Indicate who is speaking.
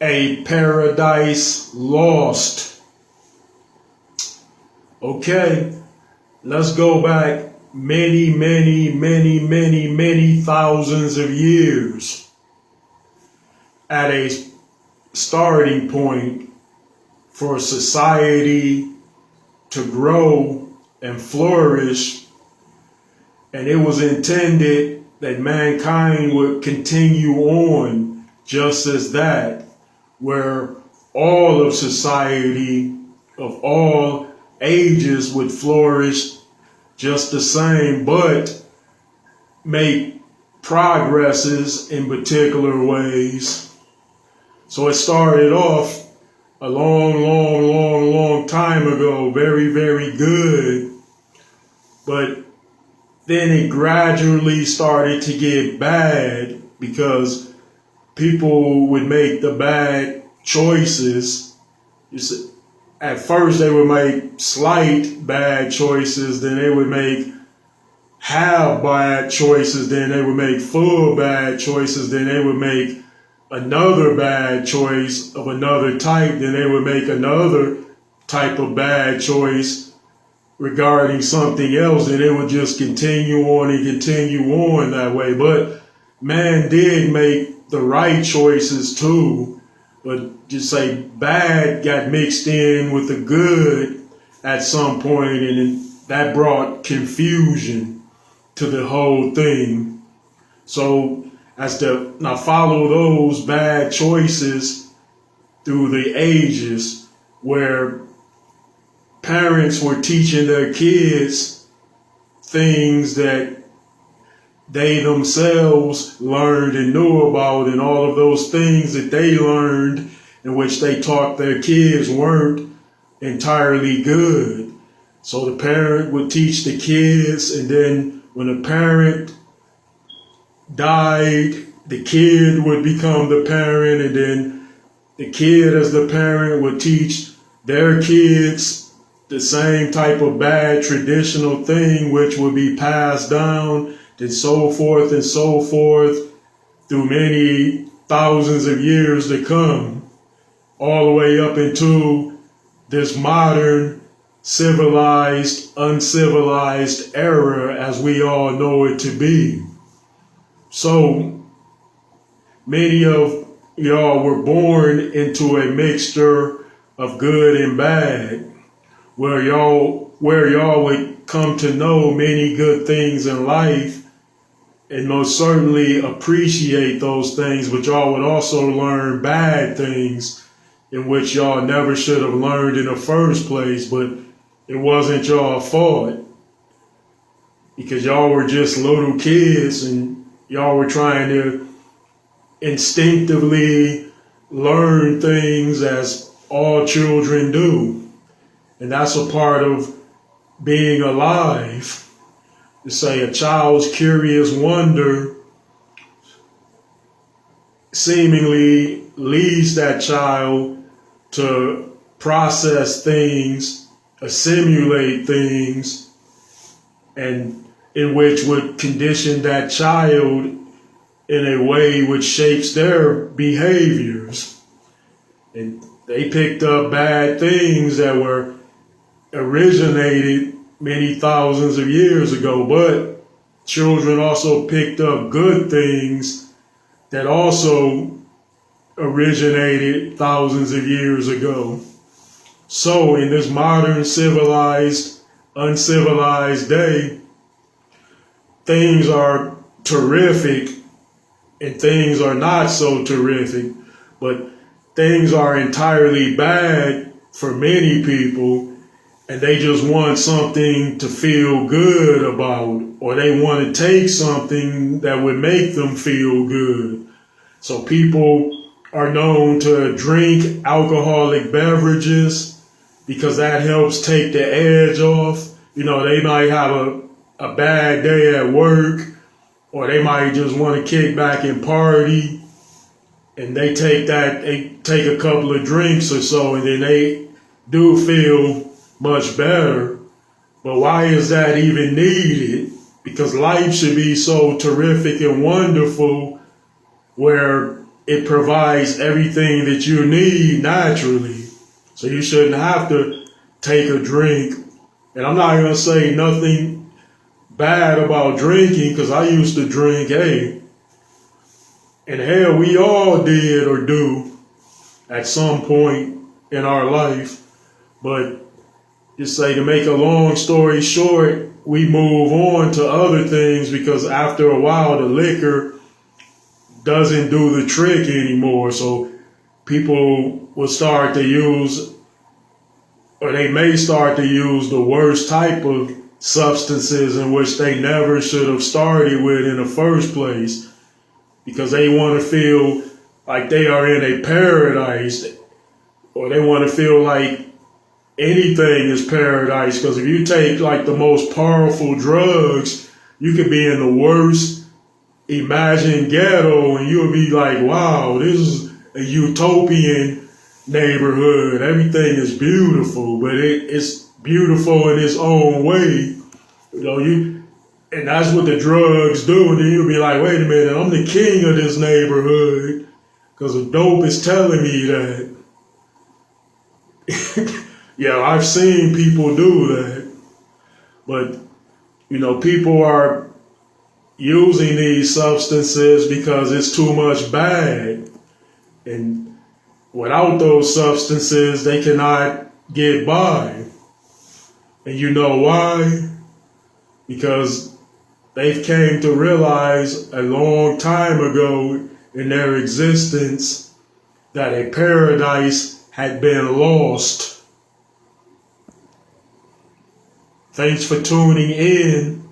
Speaker 1: A Paradise Lost. Okay, let's go back many thousands of years at a starting point for society to grow and flourish, and it was intended that mankind would continue on just as that, where all of society of all ages would flourish just the same, but make progresses in particular ways. So it started off a long time ago, very good, but then it gradually started to get bad because people would make the bad choices. At first they would make slight bad choices, then they would make half bad choices, then they would make full bad choices, then they would make another bad choice of another type, then they would make another type of bad choice regarding something else, and it would just continue on that way. But man did make the right choices too, but just say bad got mixed in with the good at some point, and that brought confusion to the whole thing. So now follow those bad choices through the ages, where parents were teaching their kids things that they themselves learned and knew about, and all of those things that they learned in which they taught their kids weren't entirely good. So the parent would teach the kids, and then when the parent died, the kid would become the parent, and then the kid as the parent would teach their kids the same type of bad traditional thing, which would be passed down and so forth through many thousands of years to come, all the way up into this modern civilized, uncivilized era as we all know it to be. So many of y'all were born into a mixture of good and bad, where y'all would come to know many good things in life and most certainly appreciate those things, but y'all would also learn bad things in which y'all never should have learned in the first place, but it wasn't y'all fault because y'all were just little kids and y'all were trying to instinctively learn things as all children do. And that's a part of being alive. To say a child's curious wonder seemingly leads that child to process things, assimilate things, and in which would condition that child in a way which shapes their behaviors. And they picked up bad things that were originated many thousands of years ago, but children also picked up good things that also originated thousands of years ago. So in this modern civilized, uncivilized day, things are terrific and things are not so terrific, but things are entirely bad for many people, and they just want something to feel good about, or they want to take something that would make them feel good. So people are known to drink alcoholic beverages because that helps take the edge off. You know, they might have a bad day at work, or they might just want to kick back and party, and they take a couple of drinks or so, and then they do feel much better. But why is that even needed? Because life should be so terrific and wonderful, where it provides everything that you need naturally. So you shouldn't have to take a drink. And I'm not going to say nothing bad about drinking, because I used to drink, hey. And hell, we all did or do at some point in our life. But just say, to make a long story short, we move on to other things because after a while the liquor doesn't do the trick anymore. So people will start to use, or they may start to use, the worst type of substances in which they never should have started with in the first place, because they want to feel like they are in a paradise, or they want to feel like anything is paradise. Because if you take like the most powerful drugs, you could be in the worst imagined ghetto and you'll be like, wow, this is a utopian neighborhood. Everything is beautiful, but it's beautiful in its own way. And that's what the drugs do. And then you'll be like, wait a minute, I'm the king of this neighborhood because the dope is telling me that. Yeah, I've seen people do that. But, people are using these substances because it's too much bad. And without those substances, they cannot get by. And you know why? Because they've came to realize a long time ago in their existence that a paradise had been lost. Thanks for tuning in.